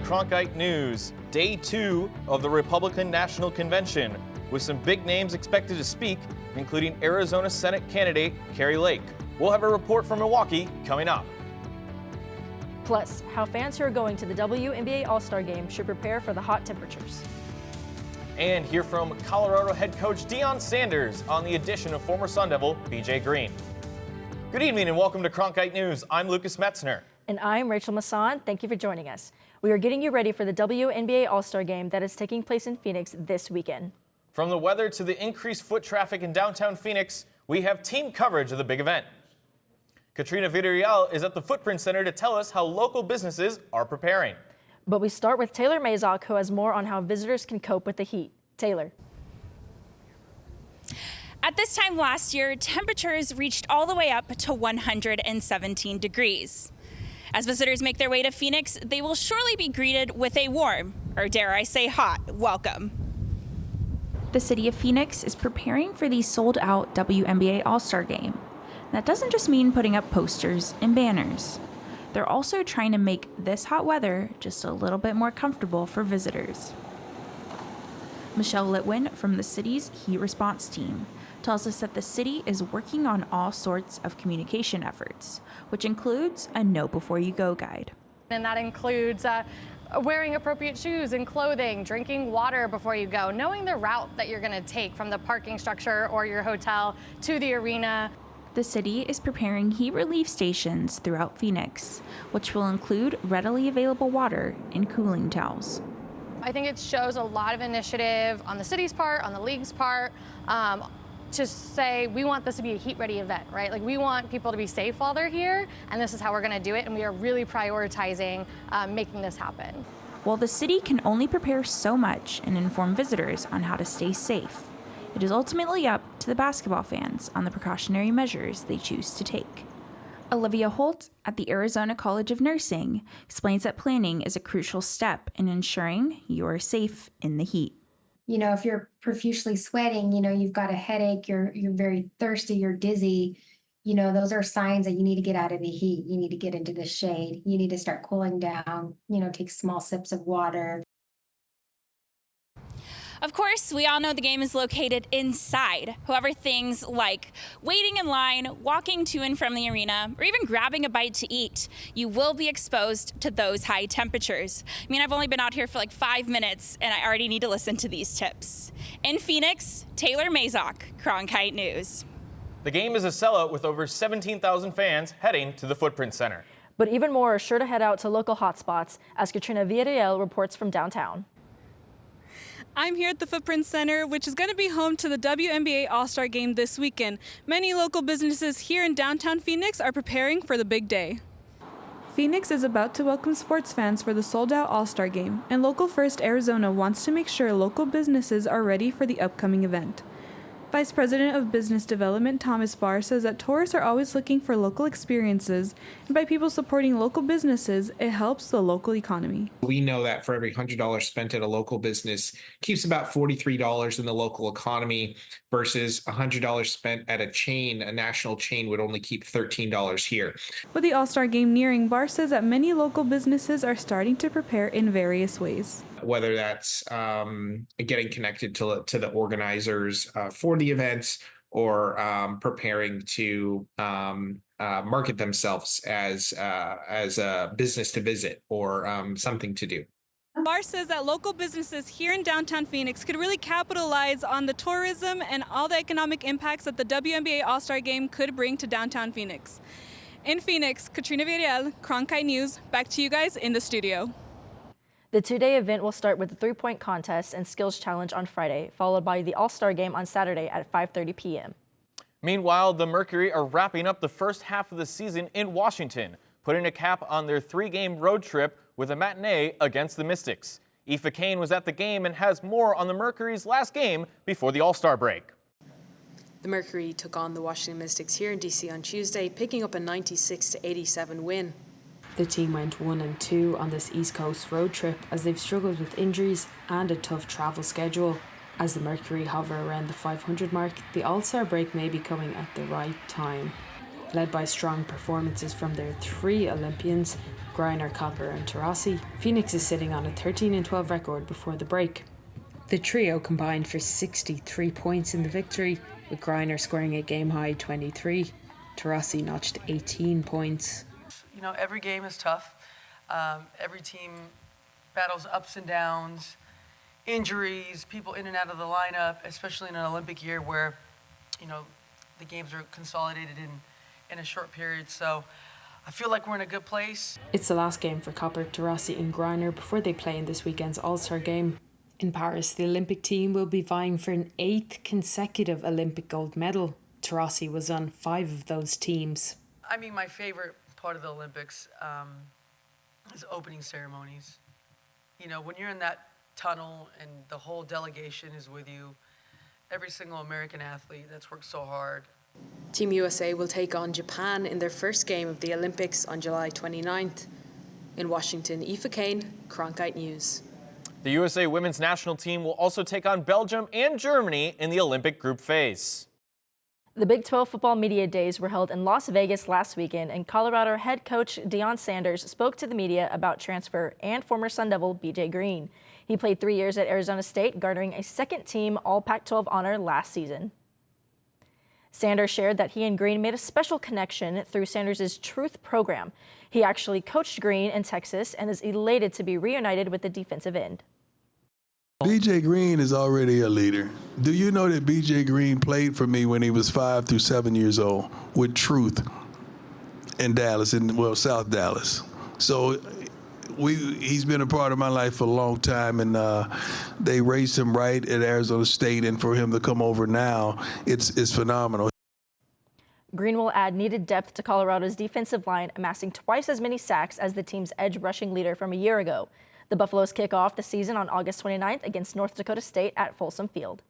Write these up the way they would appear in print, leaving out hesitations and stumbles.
Cronkite News. Day 2 of the Republican National Convention, with some big names expected to speak, including Arizona Senate candidate Kari Lake. We'll have a report from Milwaukee coming up. Plus, how fans who are going to the WNBA All-Star game should prepare for the hot temperatures. And hear from Colorado head coach Deion Sanders on the addition of former Sun Devil BJ Green. Good evening and welcome to Cronkite News. I'm Lucas Metzner. And I'm Rachel Masson. Thank you for joining us. We are getting you ready for the WNBA All-Star game that is taking place in Phoenix this weekend. From the weather to the increased foot traffic in downtown Phoenix, we have team coverage of the big event. Katrina Villarreal is at the Footprint Center to tell us how local businesses are preparing. But we start with Taylor Mazok, who has more on how visitors can cope with the heat. Taylor. At this time last year, temperatures reached all the way up to 117 degrees. As visitors make their way to Phoenix, they will surely be greeted with a warm, or dare I say hot, welcome. The city of Phoenix is preparing for the sold-out WNBA All-Star game. That doesn't just mean putting up posters and banners. They're also trying to make this hot weather just a little bit more comfortable for visitors. Michelle Litwin from the city's heat response team tells us that the city is working on all sorts of communication efforts, which includes a know before you go guide. And that includes wearing appropriate shoes and clothing, drinking water before you go, knowing the route that you're going to take from the parking structure or your hotel to the arena. The city is preparing heat relief stations throughout Phoenix, which will include readily available water and cooling towels. I think it shows a lot of initiative on the city's part, on the league's part, to say we want this to be a heat-ready event, right? Like, we want people to be safe while they're here, and this is how we're going to do it, and we are really prioritizing making this happen. While the city can only prepare so much and inform visitors on how to stay safe, it is ultimately up to the basketball fans on the precautionary measures they choose to take. Olivia Holt at the Arizona College of Nursing explains that planning is a crucial step in ensuring you are safe in the heat. You know, if you're profusely sweating, you know, you've got a headache, you're very thirsty, you're dizzy, you know, those are signs that you need to get out of the heat. You need to get into the shade. You need to start cooling down, you know, take small sips of water. Of course, we all know the game is located inside. However, things like waiting in line, walking to and from the arena, or even grabbing a bite to eat, you will be exposed to those high temperatures. I mean, I've only been out here for like 5 minutes, and I already need to listen to these tips. In Phoenix, Taylor Mazok, Cronkite News. The game is a sellout with over 17,000 fans heading to the Footprint Center. But even more are sure to head out to local hotspots, as Katrina Villarreal reports from downtown. I'm here at the Footprint Center, which is going to be home to the WNBA All-Star game this weekend. Many local businesses here in downtown Phoenix are preparing for the big day. Phoenix is about to welcome sports fans for the sold-out All-Star game, and Local First Arizona wants to make sure local businesses are ready for the upcoming event. Vice President of Business Development Thomas Barr says that tourists are always looking for local experiences, and by people supporting local businesses, it helps the local economy. We know that for every $100 spent at a local business keeps about $43 in the local economy versus $100 spent at a chain, a national chain would only keep $13 here. With the All-Star game nearing, Barr says that many local businesses are starting to prepare in various ways. Whether that's getting connected to the organizers for the events or preparing to market themselves as a business to visit or something to do. Barr says that local businesses here in downtown Phoenix could really capitalize on the tourism and all the economic impacts that the WNBA All-Star game could bring to downtown Phoenix. In Phoenix, Katrina Villarreal, Cronkite News. Back to you guys in the studio. The two-day event will start with the three-point contest and skills challenge on Friday, followed by the All-Star game on Saturday at 5:30 p.m. Meanwhile, the Mercury are wrapping up the first half of the season in Washington, putting a cap on their 3-game road trip with a matinee against the Mystics. Aoife Kane was at the game and has more on the Mercury's last game before the All-Star break. The Mercury took on the Washington Mystics here in DC on Tuesday, picking up a 96-87 win. The team went 1-2 on this East Coast road trip as they've struggled with injuries and a tough travel schedule. As the Mercury hover around the 500 mark, the All-Star break may be coming at the right time. Led by strong performances from their 3 Olympians, Griner, Copper and Taurasi, Phoenix is sitting on a 13-12 record before the break. The trio combined for 63 points in the victory, with Griner scoring a game-high 23. Taurasi notched 18 points. You know, every game is tough. Every team battles ups and downs, injuries, people in and out of the lineup, especially in an Olympic year where, you know, the games are consolidated in a short period. So I feel like we're in a good place. It's the last game for Copper, Taurasi and Griner before they play in this weekend's All-Star game. In Paris, the Olympic team will be vying for an 8th consecutive Olympic gold medal. Taurasi was on 5 of those teams. I mean, my favorite part of the Olympics is opening ceremonies. You know, when you're in that tunnel and the whole delegation is with you, every single American athlete that's worked so hard. Team USA will take on Japan in their first game of the Olympics on July 29th. In Washington, Aoife Kane, Cronkite News. The USA women's national team will also take on Belgium and Germany in the Olympic group phase. The Big 12 football media days were held in Las Vegas last weekend, and Colorado head coach Deion Sanders spoke to the media about transfer and former Sun Devil BJ Green. He played 3 years at Arizona State, garnering a second-team All-Pac-12 honor last season. Sanders shared that he and Green made a special connection through Sanders' Truth program. He actually coached Green in Texas and is elated to be reunited with the defensive end. BJ Green is already a leader. Do you know that BJ Green played for me when he was 5 through 7 years old with Truth in Dallas, South Dallas. So he's been a part of my life for a long time, and they raised him right at Arizona State, and for him to come over now, it's phenomenal. Green will add needed depth to Colorado's defensive line, amassing twice as many sacks as the team's edge rushing leader from a year ago. The Buffaloes kick off the season on August 29th against North Dakota State at Folsom Field.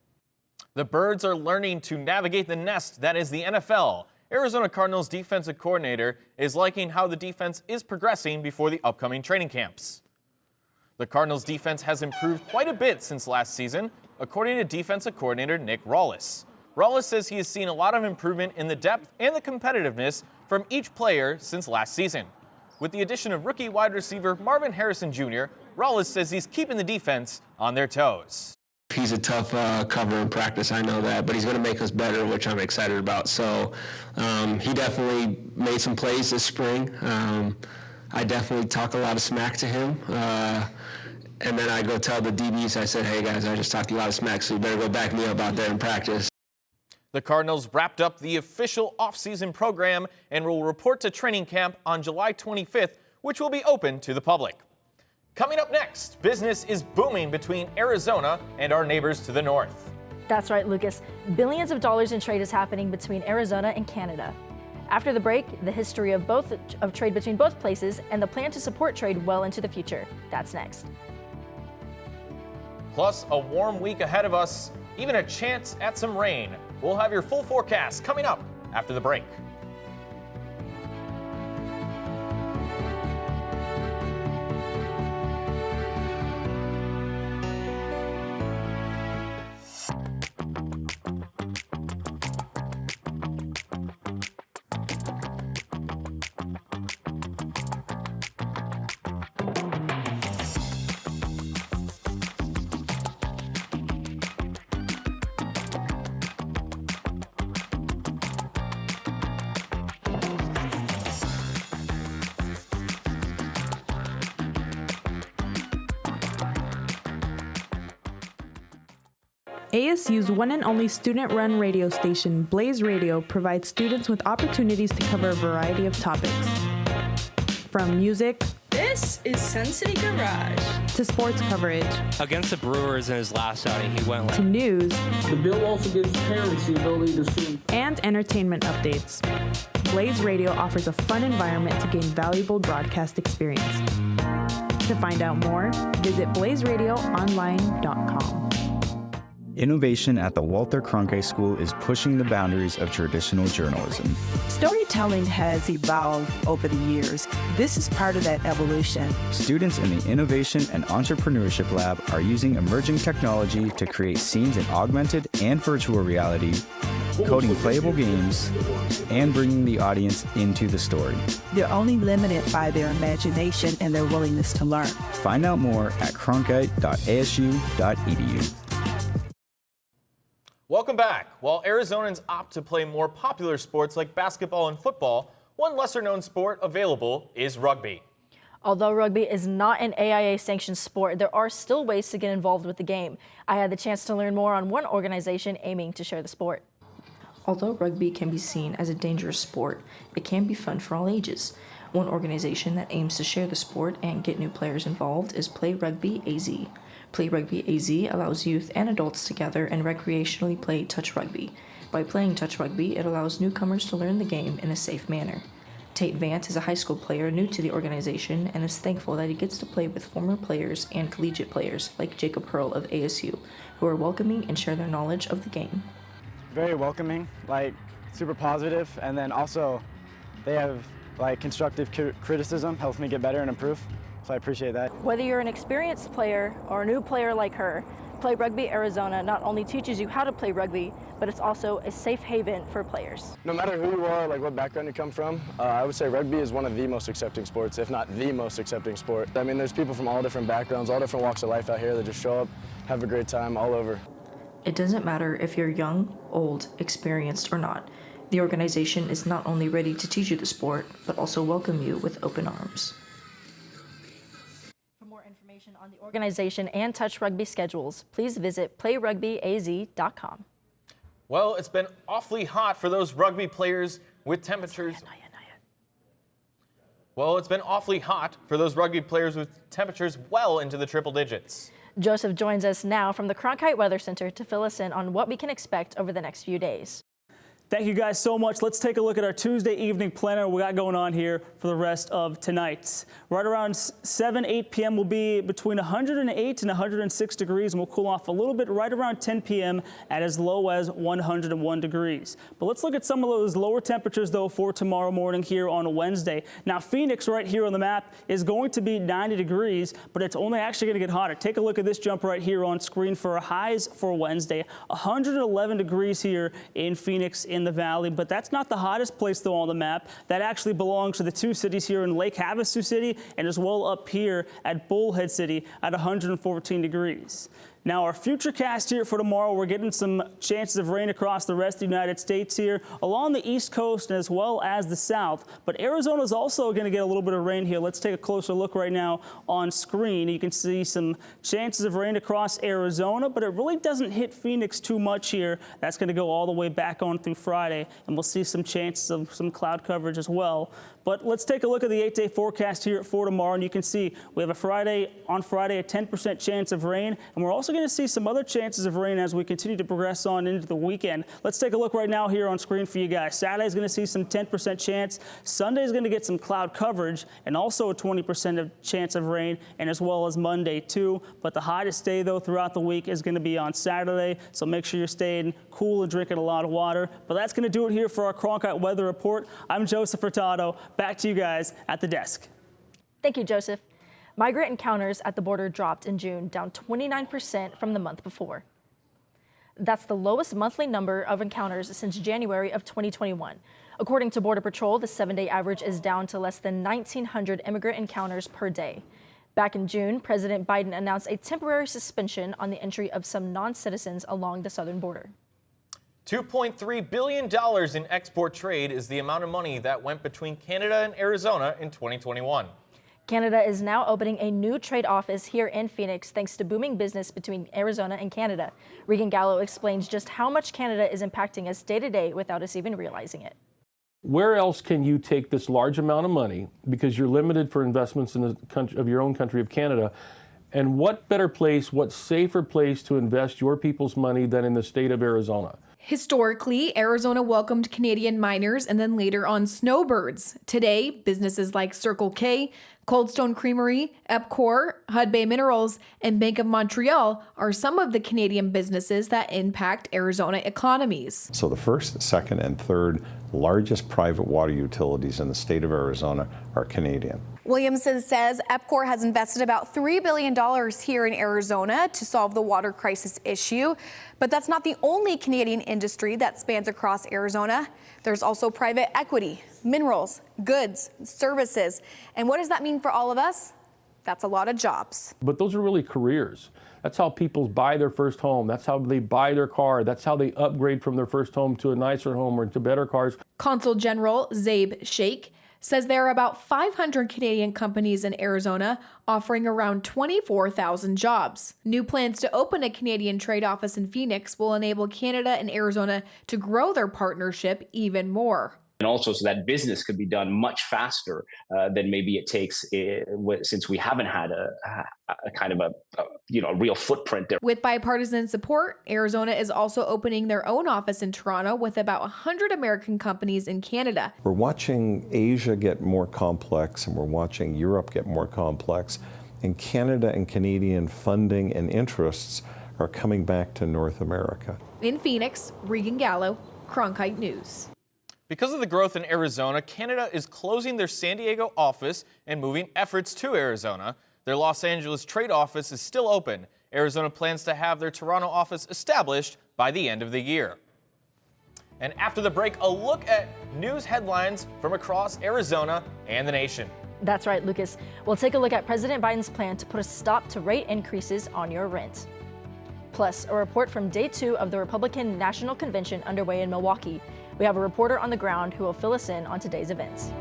The Birds are learning to navigate the nest that is the NFL. Arizona Cardinals defensive coordinator is liking how the defense is progressing before the upcoming training camps. The Cardinals defense has improved quite a bit since last season, according to defensive coordinator Nick Rawlis. Rawlis says he has seen a lot of improvement in the depth and the competitiveness from each player since last season. With the addition of rookie wide receiver Marvin Harrison Jr., Rawlis says he's keeping the defense on their toes. He's a tough cover in practice, I know that, but he's going to make us better, which I'm excited about. So he definitely made some plays this spring. I definitely talk a lot of smack to him. And then I go tell the DBs, I said, hey guys, I just talked a lot of smack, so you better go back me up out there in practice. The Cardinals wrapped up the official offseason program and will report to training camp on July 25th, which will be open to the public. Coming up next, business is booming between Arizona and our neighbors to the north. That's right, Lucas. Billions of dollars in trade is happening between Arizona and Canada. After the break, the history of trade between both places and the plan to support trade well into the future. That's next. Plus, a warm week ahead of us, even a chance at some rain. We'll have your full forecast coming up after the break. ASU's one and only student-run radio station, Blaze Radio, provides students with opportunities to cover a variety of topics. From music, this is Sun City Garage, to sports coverage. Against the Brewers in his last outing, he went to news. The bill also gives parents the ability to see. And entertainment updates. Blaze Radio offers a fun environment to gain valuable broadcast experience. To find out more, visit blazeradioonline.com. Innovation at the Walter Cronkite School is pushing the boundaries of traditional journalism. Storytelling has evolved over the years. This is part of that evolution. Students in the Innovation and Entrepreneurship Lab are using emerging technology to create scenes in augmented and virtual reality coding playable games, and bringing the audience into the story. They're only limited by their imagination and their willingness to learn. Find out more at cronkite.asu.edu. Welcome back. While Arizonans opt to play more popular sports like basketball and football, one lesser-known sport available is rugby. Although rugby is not an AIA-sanctioned sport, there are still ways to get involved with the game. I had the chance to learn more on one organization aiming to share the sport. Although rugby can be seen as a dangerous sport, it can be fun for all ages. One organization that aims to share the sport and get new players involved is Play Rugby AZ. Play Rugby AZ allows youth and adults to gather and recreationally play touch rugby. By playing touch rugby, it allows newcomers to learn the game in a safe manner. Tate Vance is a high school player new to the organization and is thankful that he gets to play with former players and collegiate players like Jacob Hurl of ASU, who are welcoming and share their knowledge of the game. Very welcoming, super positive, and then also they have constructive criticism, helps me get better and improve, so I appreciate that. Whether you're an experienced player or a new player like her, Play Rugby Arizona not only teaches you how to play rugby, but it's also a safe haven for players. No matter who you are, what background you come from, I would say rugby is one of the most accepting sports, if not the most accepting sport. I mean, there's people from all different backgrounds, all different walks of life out here that just show up, have a great time all over. It doesn't matter if you're young, old, experienced, or not. The organization is not only ready to teach you the sport, but also welcome you with open arms. For more information on the organization and touch rugby schedules, please visit playrugbyaz.com. Well, it's been awfully hot for those rugby players with temperatures. Well, it's been awfully hot for those rugby players with temperatures well into the triple digits. Joseph joins us now from the Cronkite Weather Center to fill us in on what we can expect over the next few days. Thank you guys so much. Let's take a look at our Tuesday evening planner we got going on here for the rest of tonight. Right around 8 p.m. will be between 108 and 106 degrees, and we'll cool off a little bit right around 10 p.m. at as low as 101 degrees. But let's look at some of those lower temperatures, though, for tomorrow morning here on Wednesday. Now, Phoenix right here on the map is going to be 90 degrees, but it's only actually going to get hotter. Take a look at this jump right here on screen for our highs for Wednesday. 111 degrees here in Phoenix in the valley, but that's not the hottest place though on the map. That actually belongs to the two cities here in Lake Havasu City and as well up here at Bullhead City at 114 degrees. Now, our futurecast here for tomorrow, we're getting some chances of rain across the rest of the United States here, along the East Coast as well as the South. But Arizona is also going to get a little bit of rain here. Let's take a closer look right now on screen. You can see some chances of rain across Arizona, but it really doesn't hit Phoenix too much here. That's going to go all the way back on through Friday, and we'll see some chances of some cloud coverage as well. But let's take a look at the 8-day forecast here for tomorrow, and you can see we have a Friday a 10% chance of rain, and we're also going to see some other chances of rain as we continue to progress on into the weekend. Let's take a look right now here on screen for you guys. Saturday's going to see some 10% chance. Sunday's going to get some cloud coverage and also a 20% chance of rain, and as well as Monday too. But the hottest day though throughout the week is going to be on Saturday, so make sure you're staying cool and drinking a lot of water. But that's going to do it here for our Cronkite Weather Report. I'm Joseph Furtado. Back to you guys at the desk. Thank you, Joseph. Migrant encounters at the border dropped in June, down 29% from the month before. That's the lowest monthly number of encounters since January of 2021. According to Border Patrol, the 7-day average is down to less than 1,900 immigrant encounters per day. Back in June, President Biden announced a temporary suspension on the entry of some non-citizens along the southern border. $2.3 billion in export trade is the amount of money that went between Canada and Arizona in 2021. Canada is now opening a new trade office here in Phoenix thanks to booming business between Arizona and Canada. Regan Gallo explains just how much Canada is impacting us day to day without us even realizing it. Where else can you take this large amount of money because you're limited for investments in the country of your own country of Canada? And what better place, what safer place to invest your people's money than in the state of Arizona? Historically, Arizona welcomed Canadian miners and then later on snowbirds. Today, businesses like Circle K, Cold Stone Creamery, Epcor, Hudbay Minerals, and Bank of Montreal are some of the Canadian businesses that impact Arizona economies. So the first, second, and third largest private water utilities in the state of Arizona are Canadian. Williamson says Epcor has invested about $3 billion here in Arizona to solve the water crisis issue. But that's not the only Canadian industry that spans across Arizona. There's also private equity, minerals, goods, services. And what does that mean for all of us? That's a lot of jobs. But those are really careers. That's how people buy their first home. That's how they buy their car. That's how they upgrade from their first home to a nicer home or to better cars. Consul General Zabe Sheikh says there are about 500 Canadian companies in Arizona offering around 24,000 jobs. New plans to open a Canadian trade office in Phoenix will enable Canada and Arizona to grow their partnership even more. And also so that business could be done much faster than maybe it takes since we haven't had a kind of a real footprint there. With bipartisan support, Arizona is also opening their own office in Toronto with about 100 American companies in Canada. We're watching Asia get more complex, and we're watching Europe get more complex, and Canada and Canadian funding and interests are coming back to North America. In Phoenix, Regan Gallo, Cronkite News. Because of the growth in Arizona, Canada is closing their San Diego office and moving efforts to Arizona. Their Los Angeles trade office is still open. Arizona plans to have their Toronto office established by the end of the year. And after the break, a look at news headlines from across Arizona and the nation. That's right, Lucas. We'll take a look at President Biden's plan to put a stop to rate increases on your rent. Plus, a report from day 2 of the Republican National Convention underway in Milwaukee. We have a reporter on the ground who will fill us in on today's events.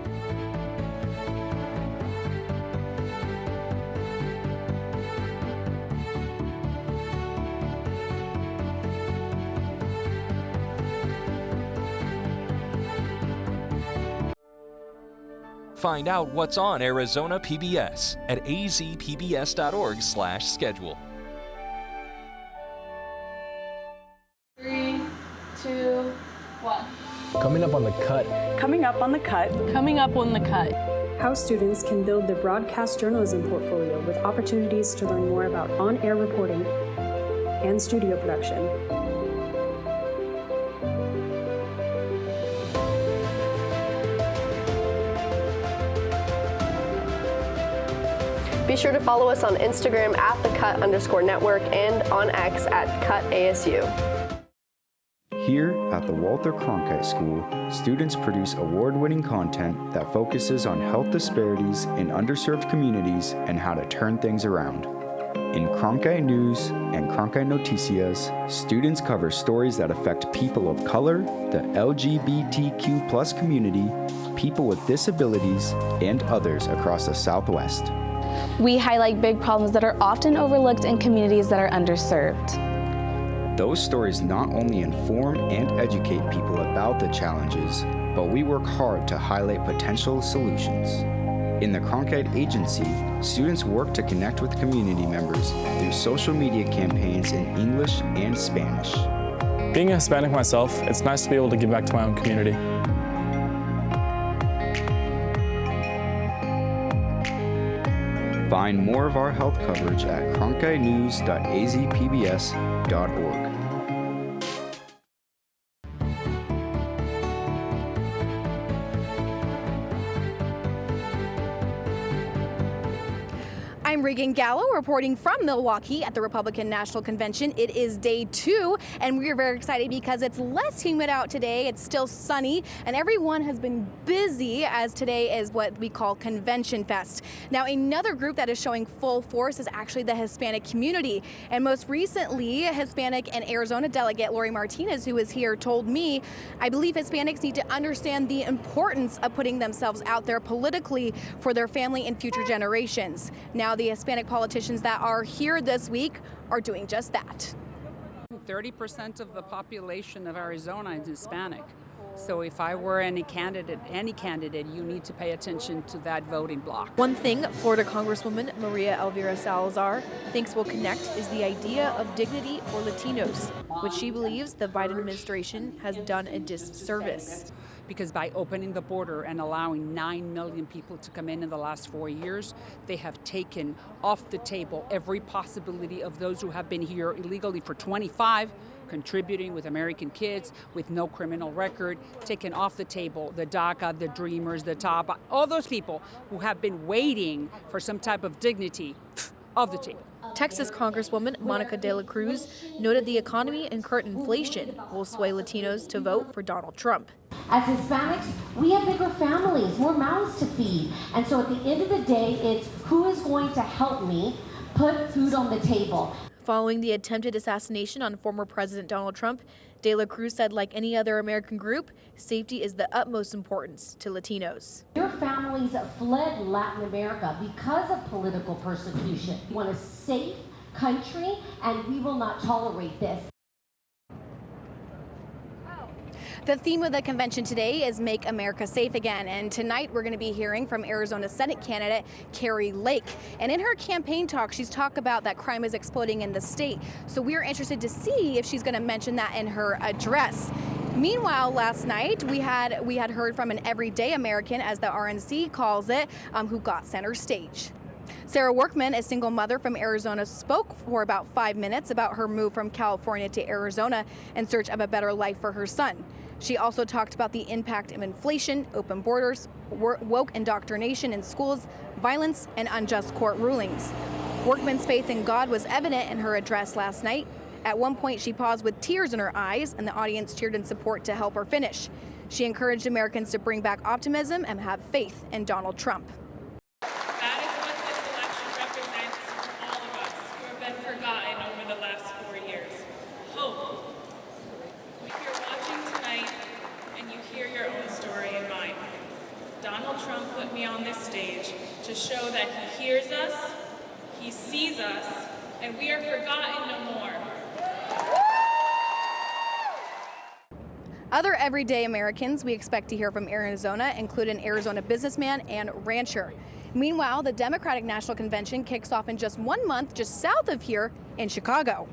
Find out what's on Arizona PBS at azpbs.org/schedule. 3, 2, 1. Coming up on the cut. Coming up on the cut. Coming up on the cut. How students can build their broadcast journalism portfolio with opportunities to learn more about on-air reporting and studio production. Be sure to follow us on Instagram at @thecut_network and on X @CutASU. Here at the Walter Cronkite School, students produce award-winning content that focuses on health disparities in underserved communities and how to turn things around. In Cronkite News and Cronkite Noticias, students cover stories that affect people of color, the LGBTQ+ community, people with disabilities, and others across the Southwest. We highlight big problems that are often overlooked in communities that are underserved. Those stories not only inform and educate people about the challenges, but we work hard to highlight potential solutions. In the Cronkite Agency, students work to connect with community members through social media campaigns in English and Spanish. Being a Hispanic myself, it's nice to be able to give back to my own community. Find more of our health coverage at cronkitenews.azpbs.org. I'm Regan Gallo reporting from Milwaukee at the Republican National Convention. It is day 2, and we are very excited because it's less humid out today. It's still sunny, and everyone has been busy as today is what we call Convention Fest. Now, another group that is showing full force is actually the Hispanic community. And most recently, Hispanic and Arizona delegate Lori Martinez, who was here, told me, I believe Hispanics need to understand the importance of putting themselves out there politically for their family and future generations. Now, the Hispanic politicians that are here this week are doing just that. 30% of the population of Arizona is Hispanic. So if I were any candidate, you need to pay attention to that voting bloc. One thing Florida Congresswoman Maria Elvira Salazar thinks will connect is the idea of dignity for Latinos, which she believes the Biden administration has done a disservice. because by opening the border and allowing 9 million people to come in the last 4 years, they have taken off the table every possibility of those who have been here illegally for 25, contributing with American kids, with no criminal record, taken off the table the DACA, the Dreamers, the TAPA, all those people who have been waiting for some type of dignity off the table. Texas Congresswoman Monica De La Cruz noted the economy and current inflation will sway Latinos to vote for Donald Trump. As Hispanics, we have bigger families, more mouths to feed. And so at the end of the day, it's who is going to help me put food on the table. Following the attempted assassination on former President Donald Trump, De La Cruz said, like any other American group, safety is the utmost importance to Latinos. Your families fled Latin America because of political persecution. We want a safe country, and we will not tolerate this. The theme of the convention today is Make America Safe Again, and tonight we're going to be hearing from Arizona Senate candidate Kari Lake. And in her campaign talk, she's talked about that crime is exploding in the state. So we're interested to see if she's going to mention that in her address. Meanwhile, last night we had heard from an everyday American, as the RNC calls it, who got center stage. Sarah Workman, a single mother from Arizona, spoke for about 5 minutes about her move from California to Arizona in search of a better life for her son. She also talked about the impact of inflation, open borders, woke indoctrination in schools, violence, and unjust court rulings. Workman's faith in God was evident in her address last night. At one point, she paused with tears in her eyes, and the audience cheered in support to help her finish. She encouraged Americans to bring back optimism and have faith in Donald Trump. That is what this election represents for all of us who have been forgotten over the last 4 years. Hope. If you're watching tonight and you hear your own story and mine, Donald Trump put me on this stage to show that he hears us, he sees us, and we are forgotten no more. Other everyday Americans we expect to hear from Arizona include an Arizona businessman and rancher. Meanwhile, the Democratic National Convention kicks off in just 1 month just south of here in Chicago.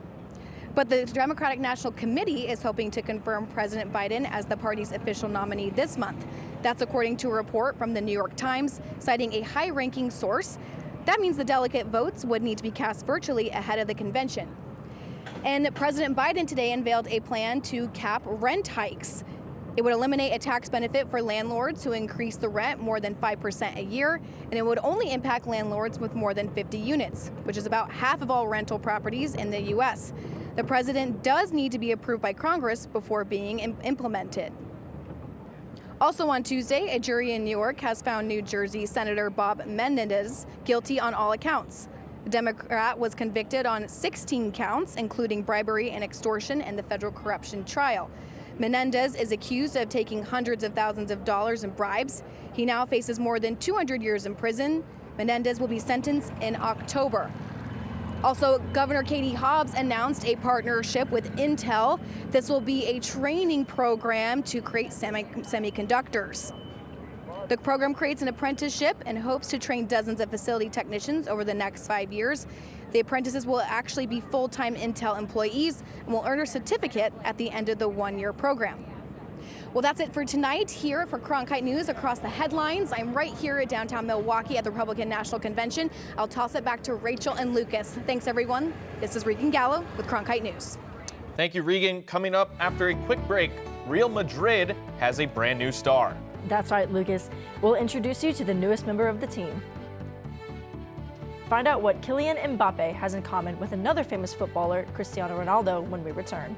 But the Democratic National Committee is hoping to confirm President Biden as the party's official nominee this month. That's according to a report from the New York Times citing a high-ranking source. That means the delegate votes would need to be cast virtually ahead of the convention. And President Biden today unveiled a plan to cap rent hikes. It would eliminate a tax benefit for landlords who increase the rent more than 5% a year, and it would only impact landlords with more than 50 units, which is about half of all rental properties in the U.S. The president does need to be approved by Congress before being implemented. Also on Tuesday, a jury in New York has found New Jersey Senator Bob Menendez guilty on all accounts. The Democrat was convicted on 16 counts, including bribery and extortion in the federal corruption trial. Menendez is accused of taking hundreds of thousands of dollars in bribes. He now faces more than 200 years in prison. Menendez will be sentenced in October. Also, Governor Katie Hobbs announced a partnership with Intel. This will be a training program to create semiconductors. The program creates an apprenticeship and hopes to train dozens of facility technicians over the next 5 years. The apprentices will actually be full-time Intel employees and will earn a certificate at the end of the one-year program. Well, that's it for tonight here for Cronkite News across the headlines. I'm right here at downtown Milwaukee at the Republican National Convention. I'll toss it back to Rachel and Lucas. Thanks, everyone. This is Regan Gallo with Cronkite News. Thank you, Regan. Coming up after a quick break, Real Madrid has a brand new star. That's right, Lucas. We'll introduce you to the newest member of the team. Find out what Kylian Mbappe has in common with another famous footballer, Cristiano Ronaldo, when we return.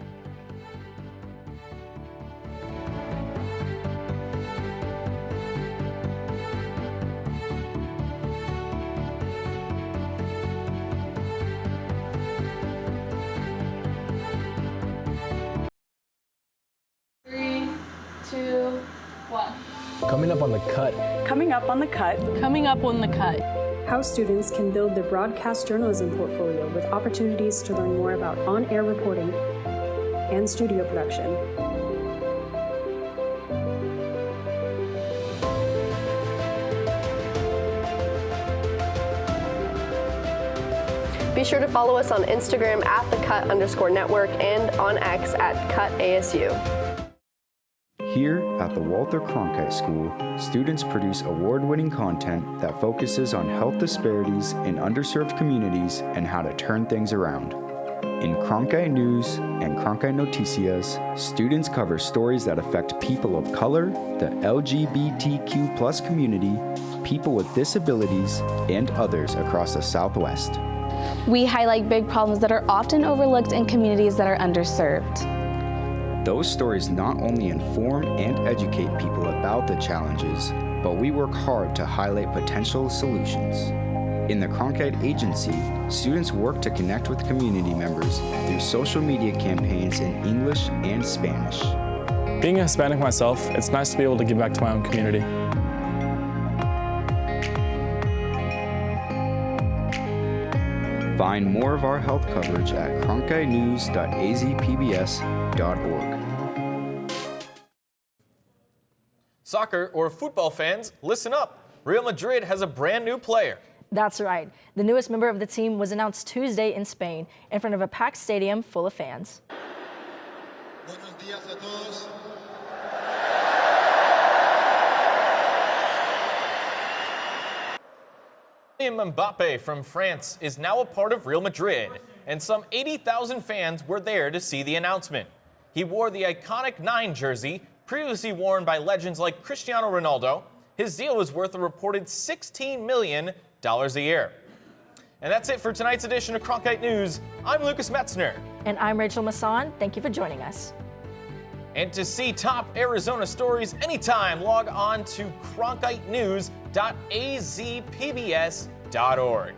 Coming up on the cut. Coming up on the cut. Coming up on the cut. How students can build their broadcast journalism portfolio with opportunities to learn more about on-air reporting and studio production. Be sure to follow us on Instagram at @thecut_network and on X @cutASU. Here at the Walter Cronkite School, students produce award-winning content that focuses on health disparities in underserved communities and how to turn things around. In Cronkite News and Cronkite Noticias, students cover stories that affect people of color, the LGBTQ+ community, people with disabilities, and others across the Southwest. We highlight big problems that are often overlooked in communities that are underserved. Those stories not only inform and educate people about the challenges, but we work hard to highlight potential solutions. In the Cronkite Agency, students work to connect with community members through social media campaigns in English and Spanish. Being a Hispanic myself, it's nice to be able to give back to my own community. Find more of our health coverage at cronkitenews.azpbs.org. Soccer or football fans, listen up. Real Madrid has a brand new player. That's right. The newest member of the team was announced Tuesday in Spain in front of a packed stadium full of fans. Buenos días a todos. Kylian Mbappe from France is now a part of Real Madrid, and some 80,000 fans were there to see the announcement. He wore the iconic 9 jersey, previously worn by legends like Cristiano Ronaldo. His deal was worth a reported $16 million a year. And that's it for tonight's edition of Cronkite News. I'm Lucas Metzner. And I'm Rachel Masson. Thank you for joining us. And to see top Arizona stories anytime, log on to cronkitenews.azpbs.org.